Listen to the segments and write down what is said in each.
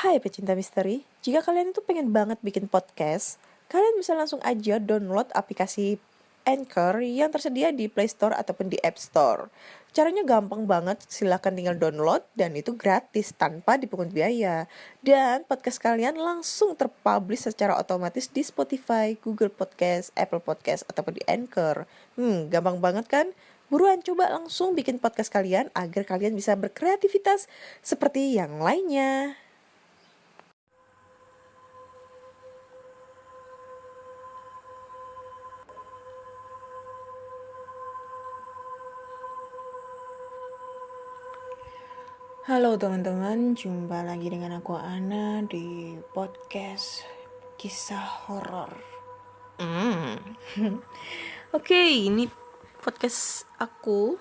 Hai pecinta misteri, jika kalian itu pengen banget bikin podcast, kalian bisa langsung aja download aplikasi Anchor yang tersedia di Play Store ataupun di App Store. Caranya gampang banget, silahkan tinggal download dan itu gratis tanpa dipungut biaya. Dan podcast kalian langsung terpublish secara otomatis di Spotify, Google Podcast, Apple Podcast, ataupun di Anchor. Gampang banget kan? Buruan coba langsung bikin podcast kalian agar kalian bisa berkreativitas seperti yang lainnya. Halo teman-teman, jumpa lagi dengan aku Ana di podcast kisah horor. Oke, ini podcast aku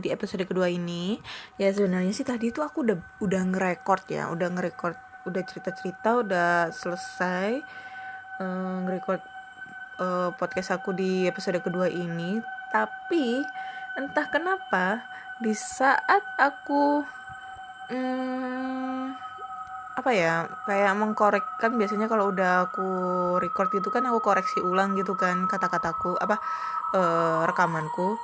di episode kedua ini. Ya sebenarnya sih tadi itu aku udah ngerekord, udah cerita-cerita, udah selesai ngerekord podcast aku di episode kedua ini. Tapi entah kenapa di saat aku kayak mengkorekkan, biasanya kalau udah aku record gitu kan aku koreksi ulang gitu kan kata-kataku rekamanku,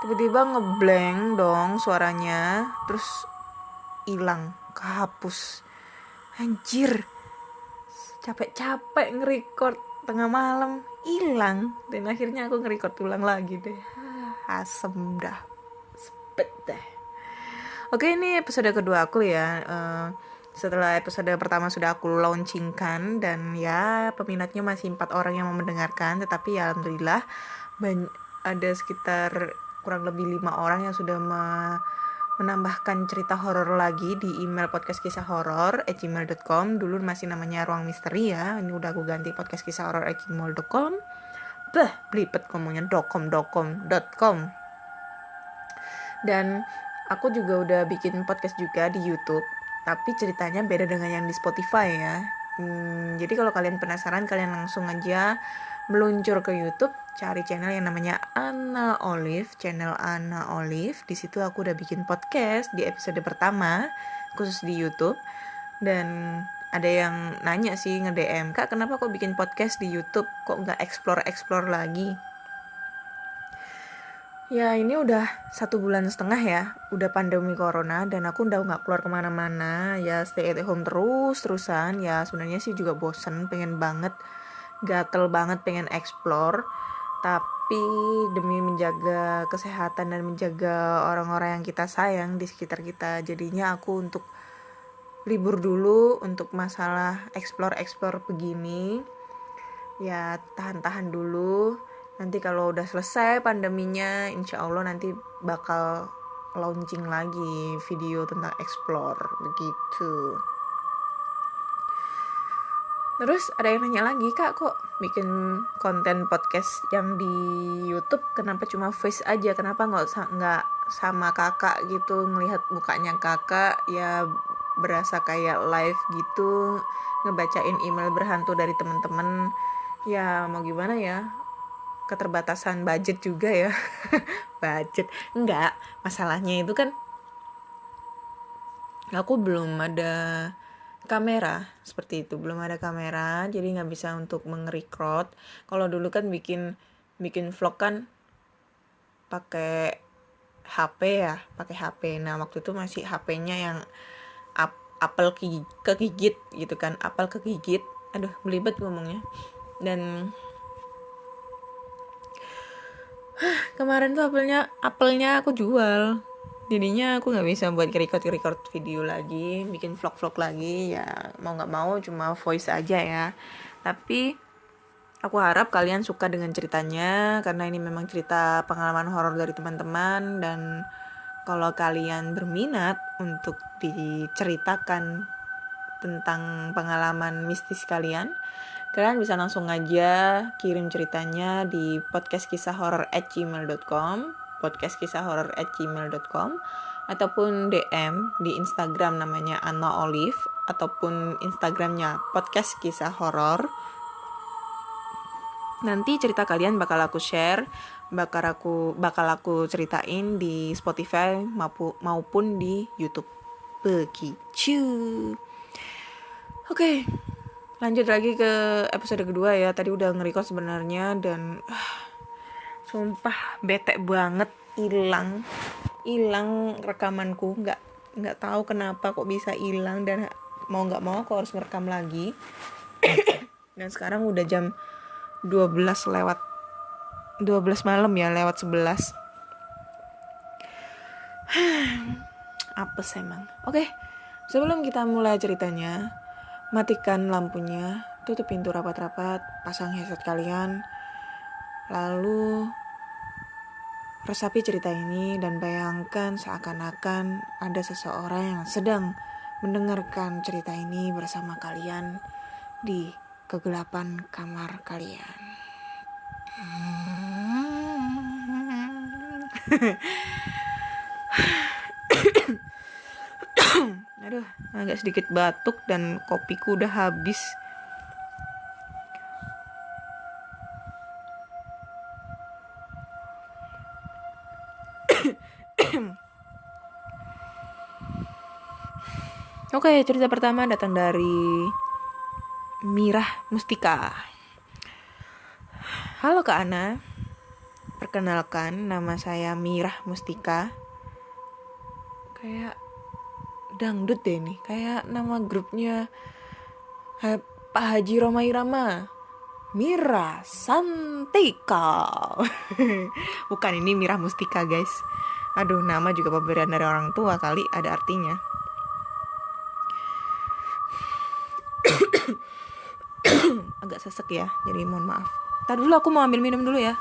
tiba-tiba ngeblank dong suaranya, terus hilang, kehapus. Anjir, capek-capek nge-record tengah malam hilang, dan akhirnya aku nge-record ulang lagi deh. Asem dah, sepet deh. Oke, ini episode kedua aku ya. Setelah episode pertama sudah aku launchingkan dan ya peminatnya masih 4 orang yang mau mendengarkan, tetapi ya alhamdulillah ada sekitar kurang lebih 5 orang yang sudah menambahkan cerita horor lagi di email podcastkisahhoror@gmail.com. Dulu masih namanya Ruang Misteri ya. Ini udah aku ganti podcastkisahhoror@gmail.com. Belibet ngomongnya .com. Dan aku juga udah bikin podcast juga di YouTube, tapi ceritanya beda dengan yang di Spotify ya. Jadi kalau kalian penasaran, kalian langsung aja meluncur ke YouTube, cari channel yang namanya Ana Olive, channel Ana Olive. Di situ aku udah bikin podcast di episode pertama khusus di YouTube. Dan ada yang nanya sih, nge-DM, "Kak, kenapa kok bikin podcast di YouTube? Kok nggak explore lagi?" Ya ini udah 1,5 bulan ya, udah pandemi corona dan aku udah gak keluar kemana-mana, ya stay at home terusan. Ya sebenarnya sih juga bosen, gatel banget pengen explore. Tapi demi menjaga kesehatan dan menjaga orang-orang yang kita sayang di sekitar kita, jadinya aku untuk libur dulu untuk masalah explore begini. Ya tahan dulu. Nanti kalau udah selesai pandeminya, insya Allah nanti bakal launching lagi video tentang explore begitu. Terus ada yang nanya lagi, "Kak, kok bikin konten podcast yang di YouTube kenapa cuma voice aja? Kenapa nggak sama kakak gitu, ngelihat mukanya kakak ya berasa kayak live gitu, ngebacain email berhantu dari teman-teman." Ya mau gimana ya, keterbatasan budget juga ya. Budget enggak, masalahnya itu kan aku belum ada kamera seperti itu, jadi nggak bisa untuk meng-record. Kalau dulu kan bikin vlog kan pakai HP. Nah waktu itu masih HP-nya yang apel kegigit gitu kan, apel kegigit. Aduh belibet ngomongnya. Dan kemarin tuh apelnya aku jual, jadinya aku nggak bisa buat record video lagi, bikin vlog lagi. Ya mau nggak mau cuma voice aja ya. Tapi aku harap kalian suka dengan ceritanya, karena ini memang cerita pengalaman horor dari teman-teman. Dan kalau kalian berminat untuk diceritakan tentang pengalaman mistis kalian bisa langsung aja kirim ceritanya di podcastkisahhoror@gmail.com ataupun DM di Instagram namanya Ana Olive, ataupun Instagramnya podcast kisah horor. Nanti cerita kalian bakal aku share, bakal aku ceritain di Spotify maupun di YouTube. Begitu. Oke, lanjut lagi ke episode kedua ya. Tadi udah nge-record sebenarnya dan sumpah bete banget, hilang rekamanku, nggak tahu kenapa kok bisa hilang, dan mau nggak mau aku harus ngerekam lagi. Dan sekarang udah jam 12 malam ya, lewat 11. Apes emang. Oke, sebelum kita mulai ceritanya, matikan lampunya, tutup pintu rapat-rapat, pasang headset kalian, lalu resapi cerita ini dan bayangkan seakan-akan ada seseorang yang sedang mendengarkan cerita ini bersama kalian di kegelapan kamar kalian. Aduh, agak sedikit batuk dan kopiku udah habis. Oke, cerita pertama datang dari Mirah Mustika. Halo Kak Ana, perkenalkan nama saya Mirah Mustika. Kayak dangdut deh nih, kayak nama grupnya Pak Haji Roma Irama. Mirah Santika. Bukan, ini Mirah Mustika guys. Aduh, nama juga pemberian dari orang tua kali, ada artinya. Agak sesek ya, jadi mohon maaf. Ntar dulu aku mau ambil minum dulu ya.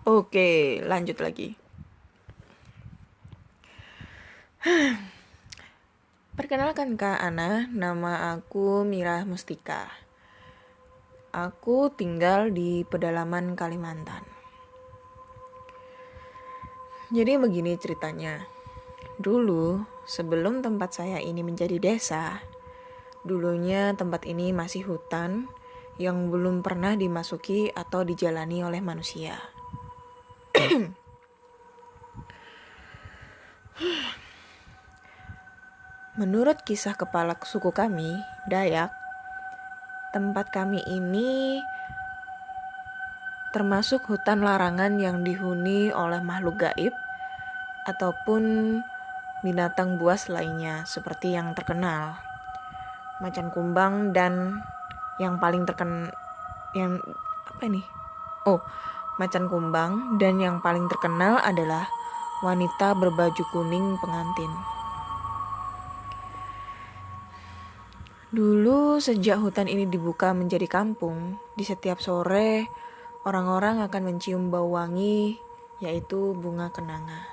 Oke, lanjut lagi. Perkenalkan Kak Ana, nama aku Mirah Mustika. Aku tinggal di pedalaman Kalimantan. Jadi begini ceritanya. Dulu, sebelum tempat saya ini menjadi desa, dulunya tempat ini masih hutan yang belum pernah dimasuki atau dijalani oleh manusia. Menurut kisah kepala suku kami, Dayak, tempat kami ini termasuk hutan larangan yang dihuni oleh makhluk gaib ataupun binatang buas lainnya seperti yang terkenal macan kumbang, dan yang paling macan kumbang, dan yang paling terkenal adalah wanita berbaju kuning pengantin. Dulu sejak hutan ini dibuka menjadi kampung, di setiap sore orang-orang akan mencium bau wangi, yaitu bunga kenanga.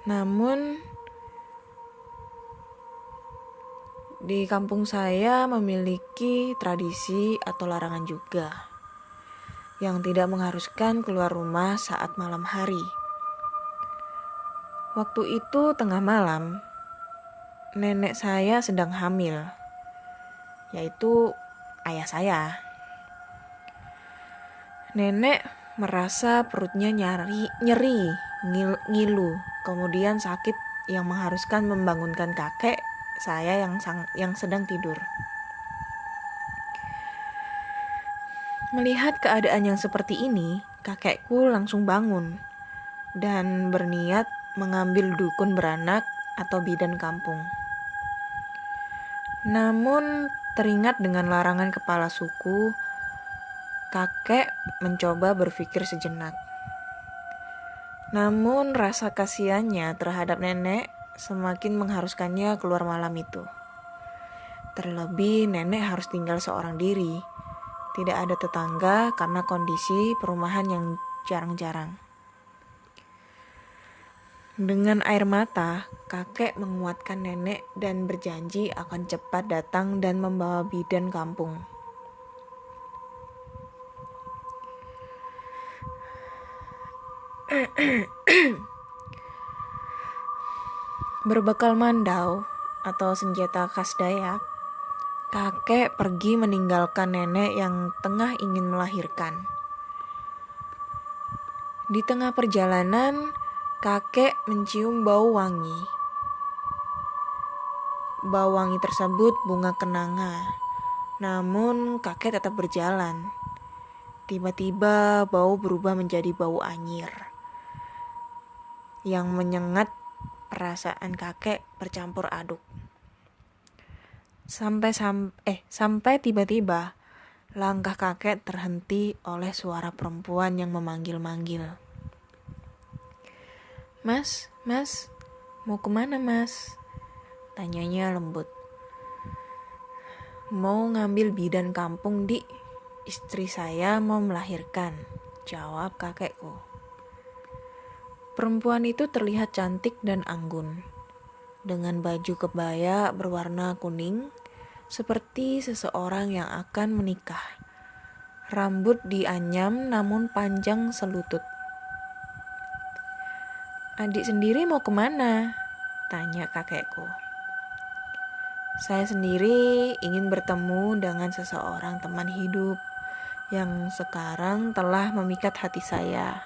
Namun di kampung saya memiliki tradisi atau larangan juga, yang tidak mengharuskan keluar rumah saat malam hari. Waktu itu tengah malam, nenek saya sedang hamil, yaitu ayah saya. Nenek merasa perutnya nyeri, ngilu, kemudian sakit yang mengharuskan membangunkan kakek saya yang sedang tidur. Melihat keadaan yang seperti ini, kakekku langsung bangun dan berniat mengambil dukun beranak atau bidan kampung. Namun teringat dengan larangan kepala suku, kakek mencoba berpikir sejenak. Namun rasa kasihannya terhadap nenek semakin mengharuskannya keluar malam itu. Terlebih nenek harus tinggal seorang diri, tidak ada tetangga karena kondisi perumahan yang jarang-jarang. Dengan air mata, kakek menguatkan nenek dan berjanji akan cepat datang dan membawa bidan kampung. Berbekal mandau atau senjata khas Dayak, kakek pergi meninggalkan nenek yang tengah ingin melahirkan. Di tengah perjalanan, kakek mencium bau wangi. Bau wangi tersebut bunga kenanga. Namun kakek tetap berjalan. Tiba-tiba bau berubah menjadi bau anyir yang menyengat perasaan kakek bercampur aduk. Sampai tiba-tiba langkah kakek terhenti oleh suara perempuan yang memanggil-manggil. Mas, mau kemana mas? Tanyanya lembut. Mau ngambil bidan kampung di, istri saya mau melahirkan, jawab kakekku. Perempuan itu terlihat cantik dan anggun, dengan baju kebaya berwarna kuning, seperti seseorang yang akan menikah. Rambut dianyam namun panjang selutut. Adik sendiri mau kemana? Tanya kakekku. Saya sendiri ingin bertemu dengan seseorang teman hidup yang sekarang telah memikat hati saya.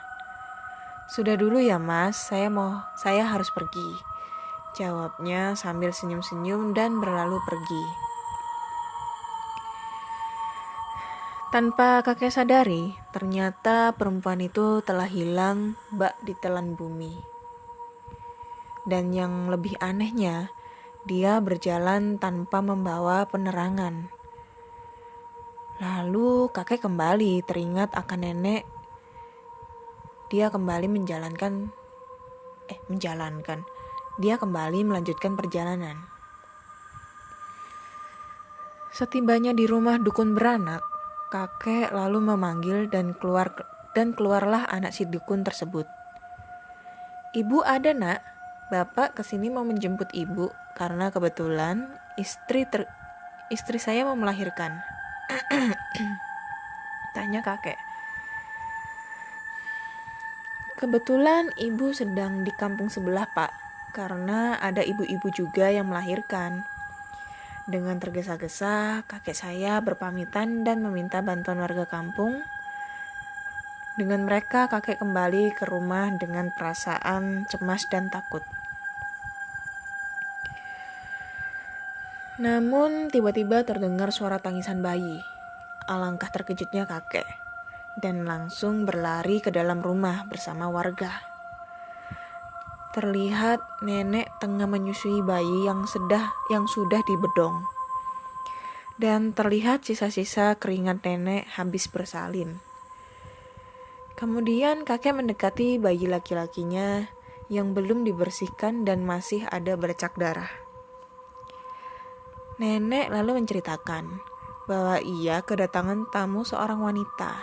Sudah dulu ya mas, saya harus pergi, jawabnya sambil senyum-senyum dan berlalu pergi. Tanpa kakek sadari, ternyata perempuan itu telah hilang bak ditelan bumi. Dan yang lebih anehnya, dia berjalan tanpa membawa penerangan. Lalu kakek kembali teringat akan nenek. Dia kembali melanjutkan perjalanan. Setibanya di rumah dukun beranak, kakek lalu memanggil dan keluarlah anak si dukun tersebut. Ibu ada nak, bapak kesini mau menjemput ibu karena kebetulan istri saya mau melahirkan. Tanya kakek. Kebetulan ibu sedang di kampung sebelah pak, karena ada ibu-ibu juga yang melahirkan. Dengan tergesa-gesa, kakek saya berpamitan dan meminta bantuan warga kampung. Dengan mereka, kakek kembali ke rumah dengan perasaan cemas dan takut. Namun, tiba-tiba terdengar suara tangisan bayi. Alangkah terkejutnya kakek, dan langsung berlari ke dalam rumah bersama warga. Terlihat nenek tengah menyusui bayi yang sudah dibedong. Dan terlihat sisa-sisa keringat nenek habis bersalin. Kemudian kakek mendekati bayi laki-lakinya yang belum dibersihkan dan masih ada bercak darah. Nenek lalu menceritakan bahwa ia kedatangan tamu seorang wanita.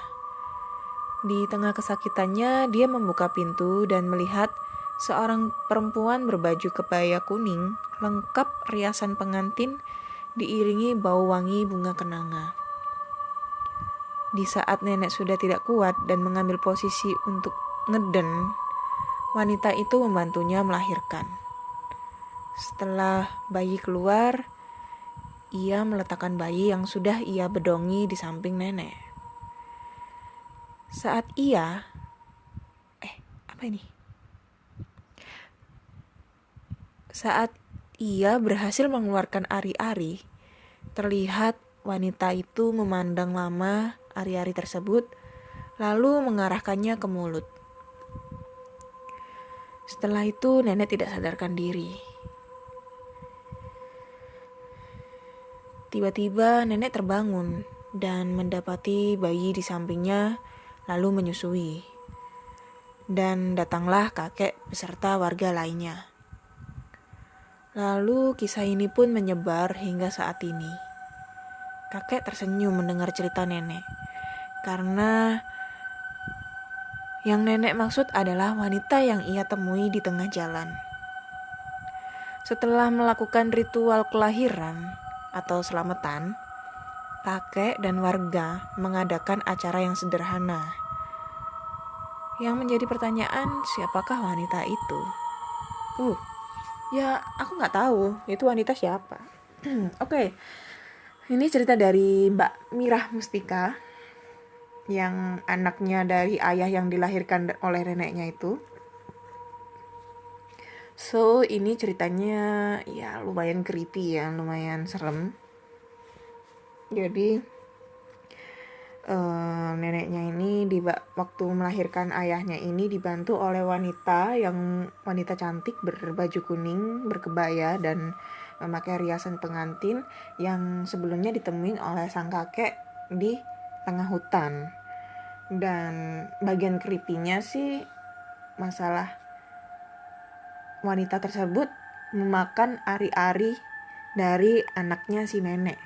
Di tengah kesakitannya, dia membuka pintu dan melihat seorang perempuan berbaju kebaya kuning, lengkap riasan pengantin, diiringi bau wangi bunga kenanga. Di saat nenek sudah tidak kuat dan mengambil posisi untuk ngeden, wanita itu membantunya melahirkan. Setelah bayi keluar, ia meletakkan bayi yang sudah ia bedongi di samping nenek. Saat ia berhasil mengeluarkan ari-ari, terlihat wanita itu memandang lama ari-ari tersebut, lalu mengarahkannya ke mulut. Setelah itu nenek tidak sadarkan diri. Tiba-tiba nenek terbangun dan mendapati bayi di sampingnya lalu menyusui. Dan datanglah kakek beserta warga lainnya. Lalu kisah ini pun menyebar hingga saat ini. Kakek tersenyum mendengar cerita nenek, karena yang nenek maksud adalah wanita yang ia temui di tengah jalan. Setelah melakukan ritual kelahiran atau selamatan, kakek dan warga mengadakan acara yang sederhana. Yang menjadi pertanyaan, siapakah wanita itu? Ya aku nggak tahu itu wanita siapa. Oke, ini cerita dari Mbak Mirah Mustika yang anaknya dari ayah yang dilahirkan oleh neneknya itu. So ini ceritanya ya lumayan creepy ya, lumayan serem. Jadi neneknya ini waktu melahirkan ayahnya ini dibantu oleh wanita cantik berbaju kuning, berkebaya dan memakai riasan pengantin yang sebelumnya ditemuin oleh sang kakek di tengah hutan. Dan bagian creepy-nya sih masalah wanita tersebut memakan ari-ari dari anaknya si nenek.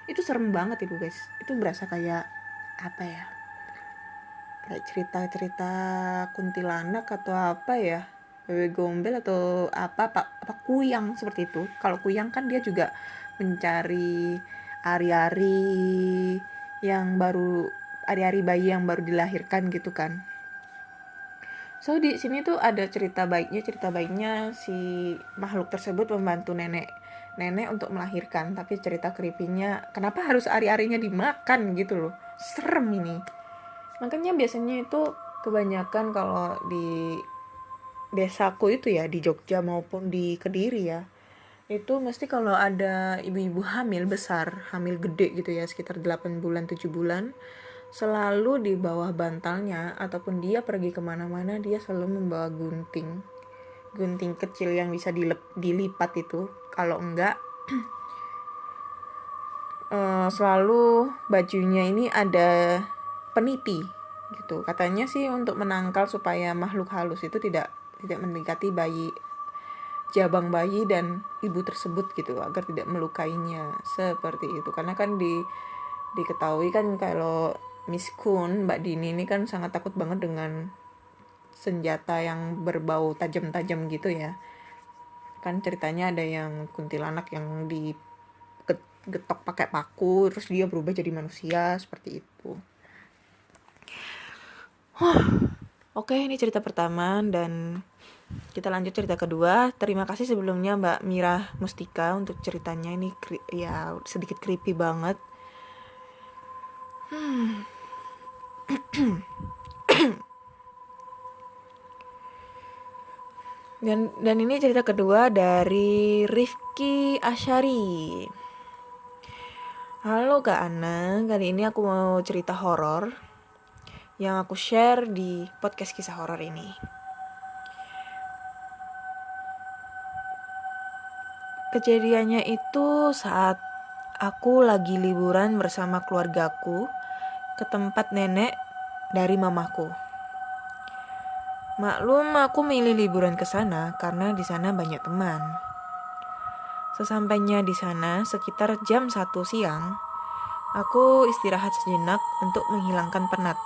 Itu serem banget itu guys. Itu berasa kayak apa ya, kayak cerita-cerita kuntilanak atau apa ya, bebek gombel atau apa kuyang seperti itu. Kalau kuyang kan dia juga mencari ari-ari ari-ari bayi yang baru dilahirkan gitu kan. So di sini tuh ada cerita baiknya si makhluk tersebut membantu nenek untuk melahirkan, tapi cerita creepy-nya kenapa harus ari-arinya dimakan gitu loh. Serem ini. Makanya biasanya itu kebanyakan kalau di desaku itu ya, di Jogja maupun di Kediri ya, itu mesti kalau ada ibu-ibu hamil besar, hamil gede gitu ya, sekitar 8 bulan 7 bulan, selalu di bawah bantalnya ataupun dia pergi kemana-mana dia selalu membawa gunting kecil yang bisa dilipat itu. Kalau enggak selalu bajunya ini ada peniti gitu. Katanya sih untuk menangkal supaya makhluk halus itu tidak mendekati jabang bayi dan ibu tersebut gitu, agar tidak melukainya seperti itu. Karena kan diketahui kan kalau Miss Kun, Mbak Dini ini kan sangat takut banget dengan senjata yang berbau tajam-tajam gitu ya. Kan ceritanya ada yang kuntilanak yang digetok pakai paku terus dia berubah jadi manusia seperti itu. Oke, ini cerita pertama dan kita lanjut cerita kedua. Terima kasih sebelumnya Mbak Mirah Mustika untuk ceritanya. Ini ya sedikit creepy banget. Dan ini cerita kedua dari Rifki Asyari. Halo Kak Ana, kali ini aku mau cerita horor yang aku share di podcast kisah horor ini. Kejadiannya itu saat aku lagi liburan bersama keluargaku ke tempat nenek dari mamaku. Maklum aku milih liburan ke sana karena di sana banyak teman. Sesampainya di sana sekitar jam 1 siang, aku istirahat sejenak untuk menghilangkan penat.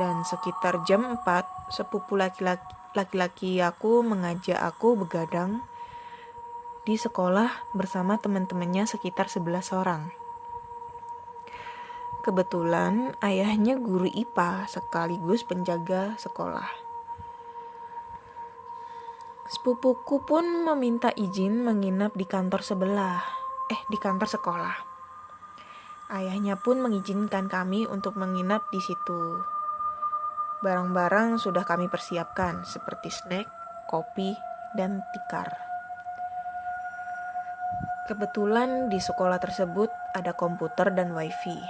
Dan sekitar jam 4, sepupu laki-laki aku mengajak aku begadang di sekolah bersama teman-temannya sekitar 11 orang. Kebetulan ayahnya guru IPA sekaligus penjaga sekolah. Sepupuku pun meminta izin menginap di kantor di kantor sekolah. Ayahnya pun mengizinkan kami untuk menginap di situ. Barang-barang sudah kami persiapkan seperti snack, kopi, dan tikar. Kebetulan di sekolah tersebut ada komputer dan wifi.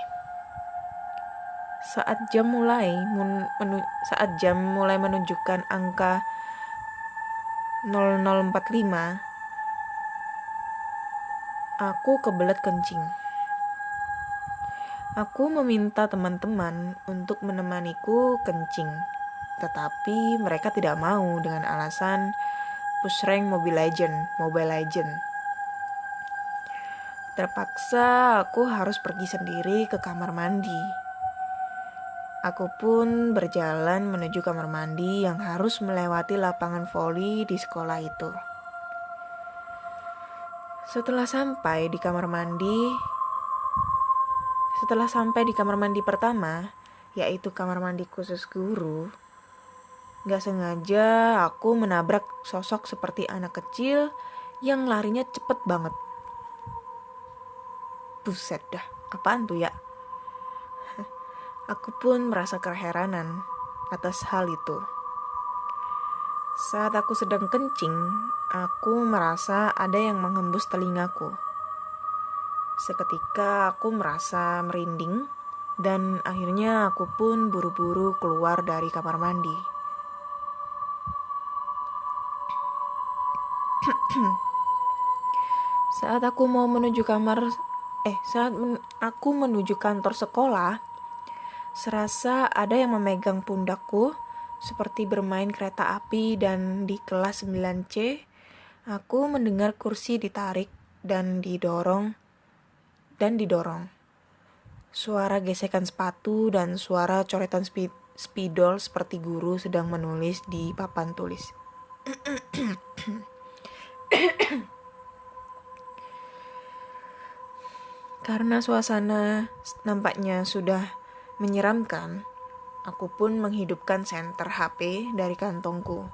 Saat jam mulai menunjukkan angka 0045, aku kebelet kencing. Aku meminta teman-teman untuk menemaniku kencing, tetapi mereka tidak mau dengan alasan push rank Mobile Legend. Terpaksa aku harus pergi sendiri ke kamar mandi. Aku pun berjalan menuju kamar mandi yang harus melewati lapangan voli di sekolah itu. Setelah sampai di kamar mandi pertama, yaitu kamar mandi khusus guru, Gak sengaja aku menabrak sosok seperti anak kecil yang larinya cepet banget. Buset dah, apaan tuh ya? Aku pun merasa keheranan atas hal itu. Saat aku sedang kencing, aku merasa ada yang menghembus telingaku. Seketika aku merasa merinding dan akhirnya aku pun buru-buru keluar dari kamar mandi. Saat aku menuju kantor sekolah, serasa ada yang memegang pundakku seperti bermain kereta api, dan di kelas 9C aku mendengar kursi ditarik dan didorong. Suara gesekan sepatu dan suara coretan spidol seperti guru sedang menulis di papan tulis. Karena suasana nampaknya sudah menyeramkan, aku pun menghidupkan senter HP dari kantongku.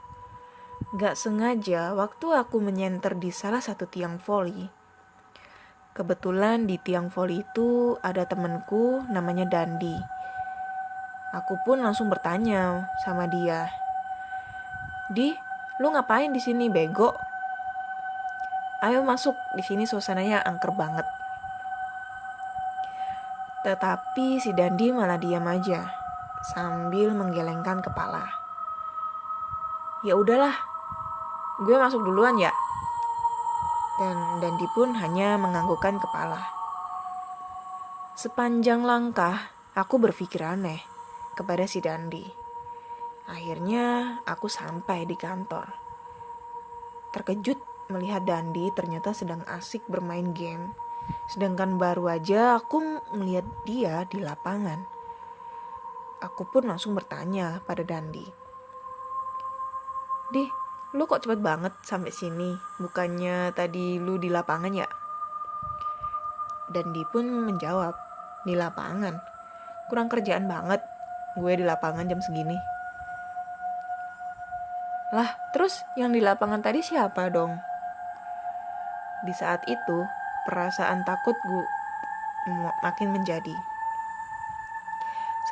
Gak sengaja waktu aku menyenter di salah satu tiang voli. Kebetulan di tiang voli itu ada temenku namanya Dandi. Aku pun langsung bertanya sama dia. "Di, lu ngapain di sini, bego? Ayo masuk, di sini suasananya angker banget." Tetapi si Dandi malah diam aja sambil menggelengkan kepala. "Ya udahlah, gue masuk duluan ya." Dan Dandi pun hanya menganggukkan kepala. Sepanjang langkah, aku berpikir aneh kepada si Dandi. Akhirnya aku sampai di kantor. Terkejut melihat Dandi ternyata sedang asik bermain game. Sedangkan baru aja aku melihat dia di lapangan. Aku pun langsung bertanya pada Dandi. "Di, lu kok cepet banget sampai sini? Bukannya tadi lu di lapangan ya?" Dandi pun menjawab, "Di lapangan? Kurang kerjaan banget gue di lapangan jam segini." "Lah, terus yang di lapangan tadi siapa dong?" Di saat itu, perasaan takut gue makin menjadi.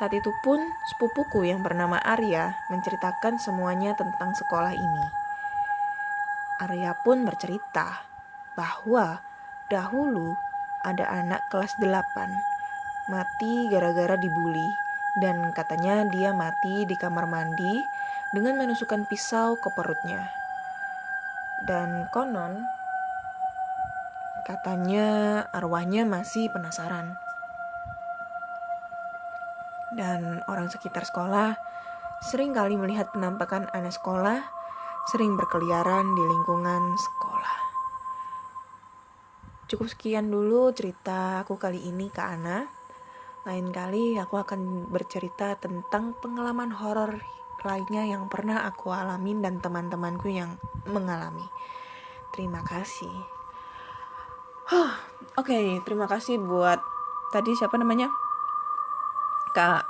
Saat itu pun sepupuku yang bernama Arya menceritakan semuanya tentang sekolah ini. Arya pun bercerita bahwa dahulu ada anak kelas 8 mati gara-gara dibully, dan katanya dia mati di kamar mandi dengan menusukkan pisau ke perutnya. Dan konon katanya arwahnya masih penasaran. Dan orang sekitar sekolah sering kali melihat penampakan anak sekolah sering berkeliaran di lingkungan sekolah. Cukup sekian dulu cerita aku kali ini ke Ana. Lain kali aku akan bercerita tentang pengalaman horor lainnya yang pernah aku alamin dan teman-temanku yang mengalami. Terima kasih. Oke, terima kasih buat tadi siapa namanya? Kak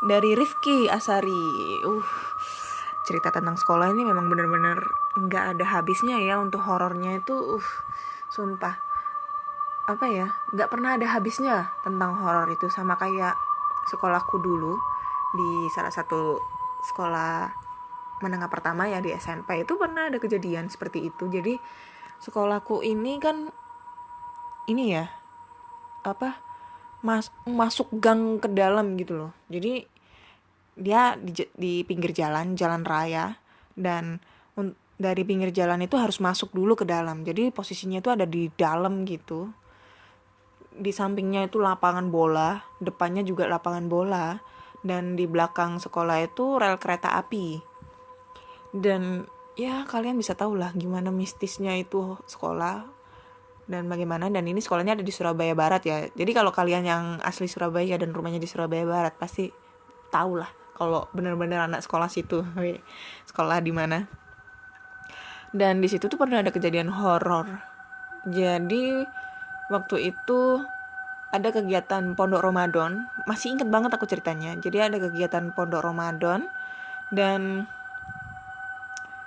dari Rifki Asari. Cerita tentang sekolah ini memang benar-benar nggak ada habisnya ya untuk horornya itu. Sumpah. Apa ya? Nggak pernah ada habisnya tentang horor itu, sama kayak sekolahku dulu di salah satu sekolah menengah pertama ya di SMP itu pernah ada kejadian seperti itu. Jadi sekolahku ini kan ini ya masuk gang ke dalam gitu loh. Jadi dia di pinggir jalan raya, dan dari pinggir jalan itu harus masuk dulu ke dalam. Jadi posisinya itu ada di dalam gitu. Di sampingnya itu lapangan bola, depannya juga lapangan bola, dan di belakang sekolah itu rel kereta api. Dan ya kalian bisa tahu lah gimana mistisnya itu sekolah dan bagaimana. Dan ini sekolahnya ada di Surabaya Barat ya. Jadi kalau kalian yang asli Surabaya dan rumahnya di Surabaya Barat pasti tahu lah kalau benar-benar anak sekolah situ sekolah di mana. Dan di situ tuh pernah ada kejadian horor. Jadi waktu itu ada kegiatan pondok Ramadan, masih inget banget aku ceritanya. Jadi ada kegiatan pondok Ramadan dan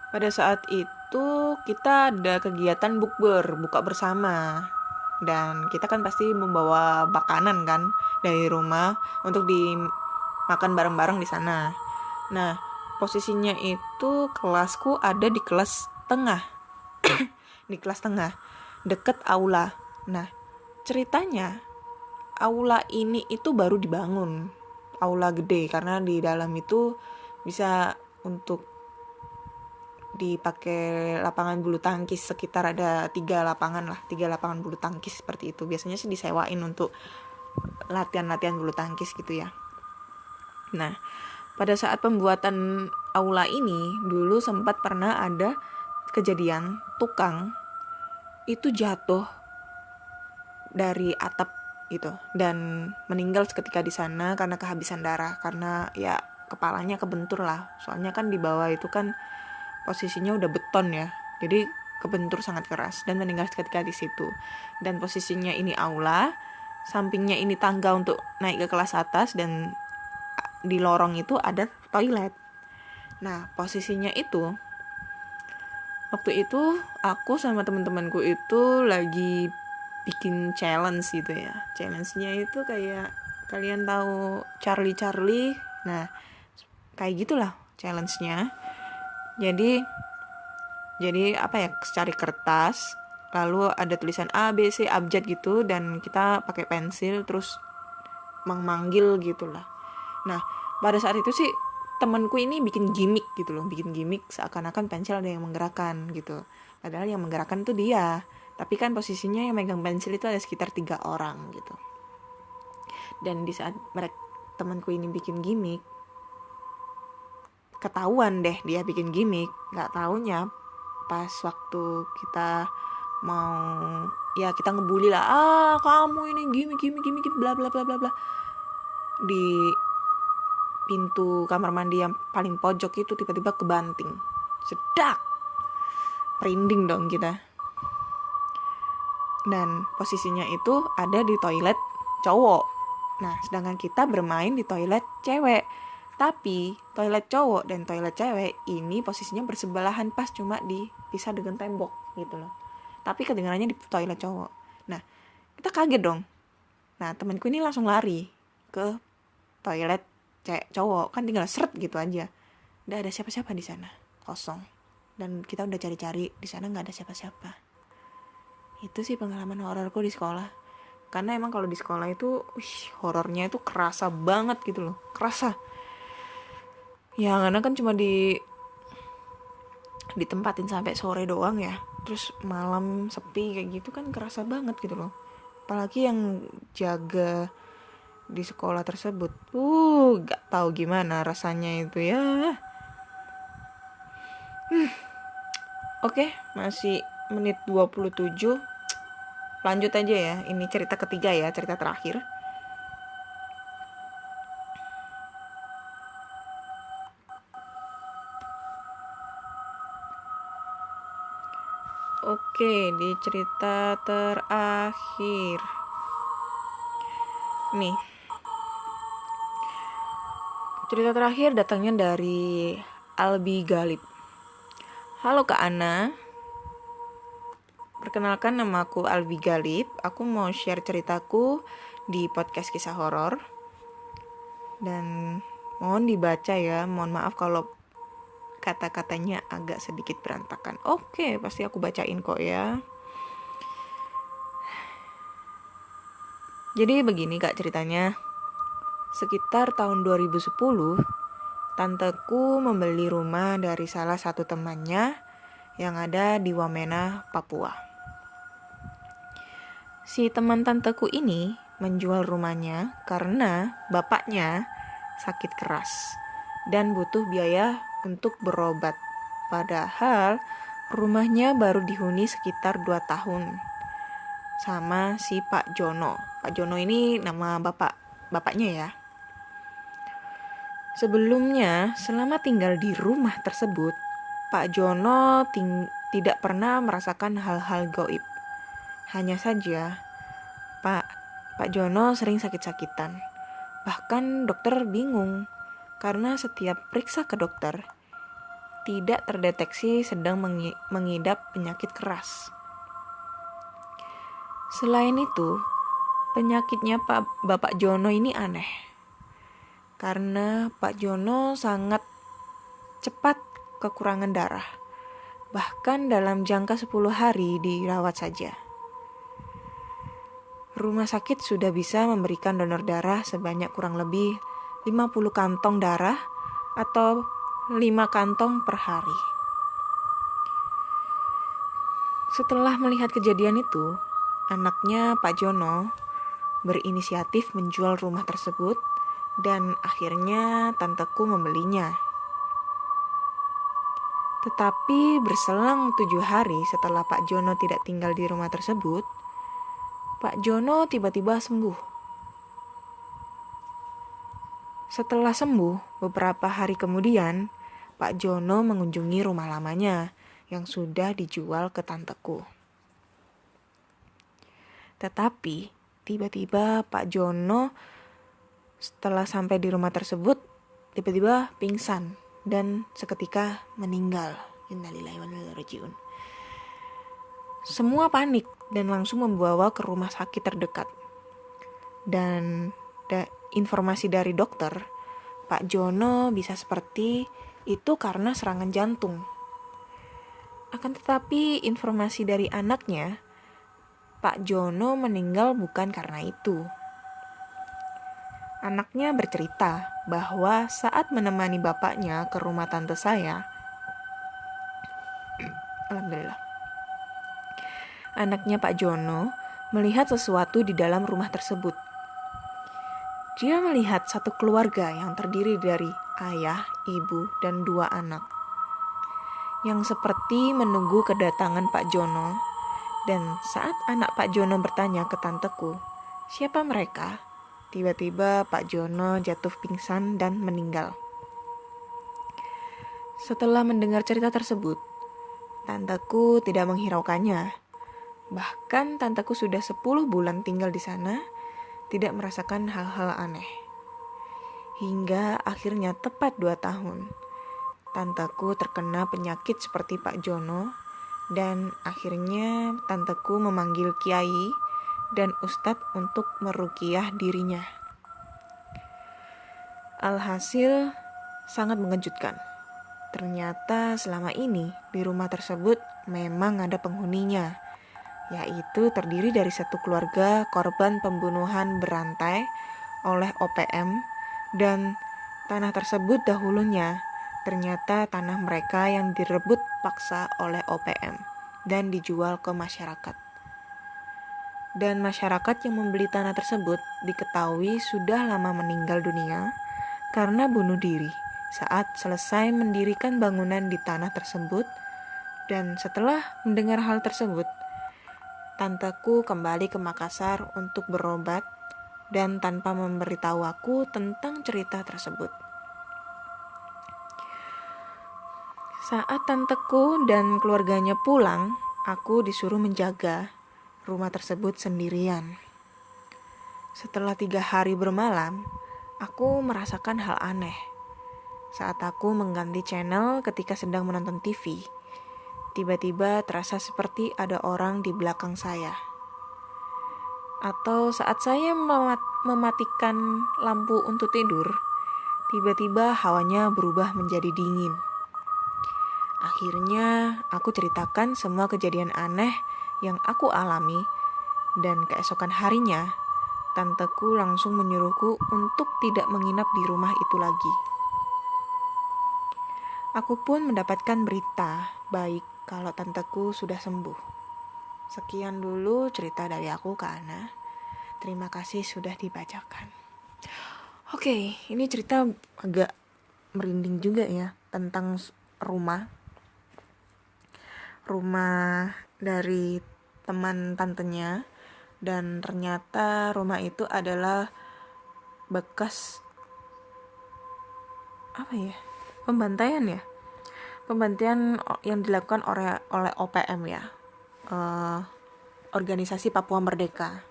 Pada saat itu kita ada kegiatan bukber, buka bersama. Dan kita kan pasti membawa makanan kan dari rumah untuk dimakan bareng-bareng di sana. Nah, posisinya itu kelasku ada di kelas tengah. Di kelas tengah, deket aula. Nah, ceritanya aula ini itu baru dibangun. Aula gede karena di dalam itu bisa untuk dipakai lapangan bulu tangkis, sekitar ada 3 lapangan bulu tangkis seperti itu. Biasanya sih disewain untuk latihan-latihan bulu tangkis gitu ya. Nah, pada saat pembuatan aula ini dulu sempat pernah ada kejadian tukang itu jatuh dari atap gitu dan meninggal seketika di sana karena kehabisan darah, karena ya kepalanya kebentur lah. Soalnya kan di bawah itu kan posisinya udah beton ya, jadi kebentur sangat keras dan meninggal seketika di situ. Dan posisinya ini aula, sampingnya ini tangga untuk naik ke kelas atas, dan di lorong itu ada toilet. Nah, posisinya itu waktu itu aku sama teman-temanku itu lagi bikin challenge gitu ya. Challenge-nya itu kayak kalian tahu Charlie. Nah, kayak gitulah challenge-nya. Jadi apa ya, cari kertas, lalu ada tulisan A, B, C, abjad gitu, dan kita pakai pensil terus memanggil gitulah. Nah, pada saat itu sih temanku ini bikin gimmick gitu loh, bikin gimmick seakan-akan pensil ada yang menggerakkan gitu. Padahal yang menggerakkan tuh dia, tapi kan posisinya yang megang pensil itu ada sekitar 3 orang gitu. Dan di saat temanku ini bikin gimmick, ketahuan deh dia bikin gimmick. Nggak taunya pas waktu kita mau ya kita ngebully lah, kamu ini gimmick bla bla bla bla bla, di pintu kamar mandi yang paling pojok itu tiba-tiba kebanting, sedak, merinding dong kita. Dan posisinya itu ada di toilet cowok. Nah, sedangkan kita bermain di toilet cewek. Tapi toilet cowok dan toilet cewek ini posisinya bersebelahan, pas cuma dipisah dengan tembok gitu loh. Tapi kedengarannya di toilet cowok. Nah, kita kaget dong. Nah, temanku ini langsung lari ke toilet cowok, kan tinggal seret gitu aja. Nggak ada siapa-siapa di sana, kosong. Dan kita udah cari-cari, di sana nggak ada siapa-siapa. Itu sih pengalaman hororku di sekolah. Karena emang kalau di sekolah itu, horornya itu kerasa banget gitu loh, kerasa. Ya karena kan cuma ditempatin sampai sore doang ya, terus malam sepi kayak gitu kan kerasa banget gitu loh. Apalagi yang jaga di sekolah tersebut, gak tahu gimana rasanya itu ya. Oke, masih menit 27. Lanjut aja ya, ini cerita ketiga ya, cerita terakhir. Oke, di cerita terakhir nih, cerita terakhir datangnya dari Albi Galib. Halo Kak Ana, perkenalkan nama aku Albi Galib. Aku mau share ceritaku di podcast kisah horor, dan mohon dibaca ya. Mohon maaf kalau kata-katanya agak sedikit berantakan. Oke, pasti aku bacain kok ya. Jadi begini Kak ceritanya. Sekitar tahun 2010, tanteku membeli rumah dari salah satu temannya yang ada di Wamena, Papua. Si teman tanteku ini menjual rumahnya karena bapaknya sakit keras dan butuh biaya untuk berobat. Padahal rumahnya baru dihuni sekitar 2 tahun sama si Pak Jono. Pak Jono ini nama bapaknya ya. Sebelumnya, selama tinggal di rumah tersebut, Pak Jono tidak pernah merasakan hal-hal gaib. Hanya saja, Pak Jono sering sakit-sakitan. Bahkan dokter bingung, karena setiap periksa ke dokter, tidak terdeteksi sedang mengidap penyakit keras. Selain itu, penyakitnya Bapak Jono ini aneh. Karena Pak Jono sangat cepat kekurangan darah. Bahkan dalam jangka 10 hari dirawat saja. Rumah sakit sudah bisa memberikan donor darah sebanyak kurang lebih 50 kantong darah atau 5 kantong per hari. Setelah melihat kejadian itu, anaknya Pak Jono berinisiatif menjual rumah tersebut dan akhirnya tanteku membelinya. Tetapi berselang 7 hari setelah Pak Jono tidak tinggal di rumah tersebut, Pak Jono tiba-tiba sembuh. Setelah sembuh, beberapa hari kemudian, Pak Jono mengunjungi rumah lamanya yang sudah dijual ke tanteku. Tetapi, tiba-tiba Pak Jono setelah sampai di rumah tersebut, tiba-tiba pingsan dan seketika meninggal. Innalillahi wa inna ilaihi raji'un. Semua panik dan langsung membawa ke rumah sakit terdekat. Dan informasi dari dokter, Pak Jono bisa seperti itu karena serangan jantung. Akan tetapi informasi dari anaknya, Pak Jono meninggal bukan karena itu. Anaknya bercerita bahwa saat menemani bapaknya ke rumah tante saya, alhamdulillah, anaknya Pak Jono melihat sesuatu di dalam rumah tersebut. Dia melihat satu keluarga yang terdiri dari ayah, ibu, dan 2 anak, yang seperti menunggu kedatangan Pak Jono. Dan saat anak Pak Jono bertanya ke tanteku, siapa mereka? Tiba-tiba Pak Jono jatuh pingsan dan meninggal. Setelah mendengar cerita tersebut, tanteku tidak menghiraukannya. Bahkan tanteku sudah 10 bulan tinggal di sana, tidak merasakan hal-hal aneh. Hingga akhirnya tepat 2 tahun, tanteku terkena penyakit seperti Pak Jono, dan akhirnya tanteku memanggil kiai dan ustadz untuk meruqyah dirinya. Alhasil sangat mengejutkan. Ternyata selama ini di rumah tersebut memang ada penghuninya, yaitu terdiri dari satu keluarga korban pembunuhan berantai oleh OPM, dan tanah tersebut dahulunya ternyata tanah mereka yang direbut paksa oleh OPM dan dijual ke masyarakat. Dan masyarakat yang membeli tanah tersebut diketahui sudah lama meninggal dunia karena bunuh diri saat selesai mendirikan bangunan di tanah tersebut. Dan setelah mendengar hal tersebut, tanteku kembali ke Makassar untuk berobat dan tanpa memberitahu aku tentang cerita tersebut. Saat tanteku dan keluarganya pulang, aku disuruh menjaga rumah tersebut sendirian. Setelah 3 hari bermalam, aku merasakan hal aneh. Saat aku mengganti channel ketika sedang menonton TV, tiba-tiba terasa seperti ada orang di belakang saya. Atau saat saya mematikan lampu untuk tidur, tiba-tiba hawanya berubah menjadi dingin. Akhirnya aku ceritakan semua kejadian aneh yang aku alami, dan keesokan harinya tanteku langsung menyuruhku untuk tidak menginap di rumah itu lagi. Aku pun mendapatkan berita baik kalau tanteku sudah sembuh. Sekian dulu cerita dari aku ke Ana. Terima kasih sudah dibacakan. Oke, ini cerita agak merinding juga ya, tentang rumah dari teman tantenya, dan ternyata rumah itu adalah bekas pembantaian yang dilakukan oleh OPM ya, organisasi Papua Merdeka.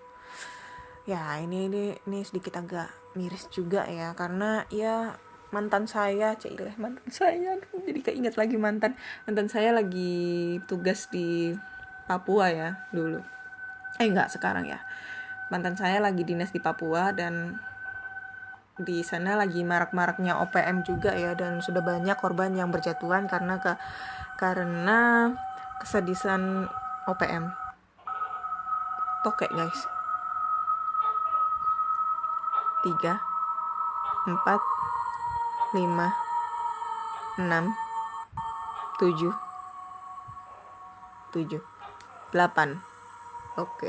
Ya, ini sedikit agak miris juga ya, karena ya mantan saya, aduh, jadi keinget lagi mantan saya lagi tugas di Papua ya dulu. Enggak, sekarang ya. Mantan saya lagi dinas di Papua dan di sana lagi marak-maraknya OPM juga ya, dan sudah banyak korban yang berjatuhan karena kesedisan OPM. Tokek guys. 3 4 5 6 7 8. Oke,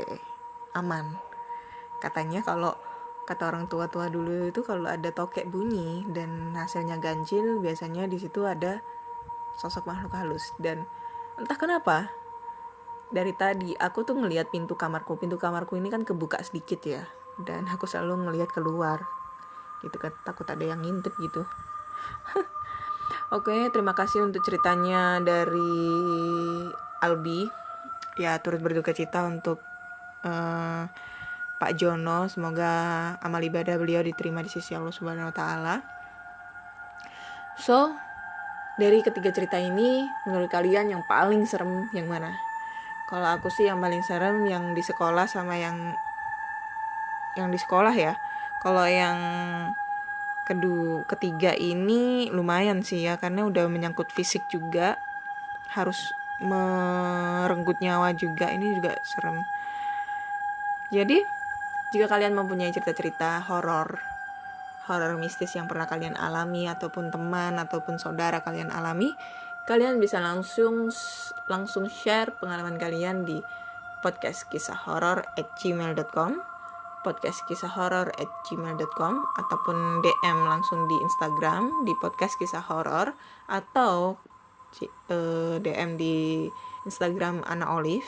aman. Katanya kalau kata orang tua-tua dulu itu kalau ada tokek bunyi dan hasilnya ganjil, biasanya di situ ada sosok makhluk halus. Dan entah kenapa dari tadi aku tuh ngelihat pintu kamarku ini kan kebuka sedikit ya, dan aku selalu ngelihat keluar gitu kan, takut ada yang ngintip gitu. Oke, terima kasih untuk ceritanya dari Albi ya, turut berduka cita untuk Pak Jono. Semoga amal ibadah beliau diterima di sisi Allah Subhanahu wa taala. So, dari ketiga cerita ini, menurut kalian yang paling serem yang mana? Kalau aku sih yang paling serem yang di sekolah sama yang di sekolah ya. Kalau yang ketiga ini lumayan sih ya, karena udah menyangkut fisik juga, harus merenggut nyawa juga, ini juga serem. Jadi, jika kalian mempunyai cerita-cerita horor mistis yang pernah kalian alami, ataupun teman ataupun saudara kalian alami, kalian bisa langsung share pengalaman kalian di podcastkisahhoror@gmail.com ataupun DM langsung di Instagram di podcast kisah horor, atau DM di Instagram Ana Olive.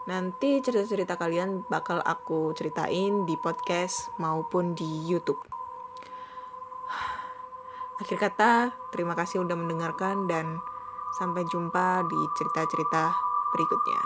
Nanti cerita-cerita kalian bakal aku ceritain di podcast maupun di YouTube. Akhir kata, terima kasih udah mendengarkan dan sampai jumpa di cerita-cerita berikutnya.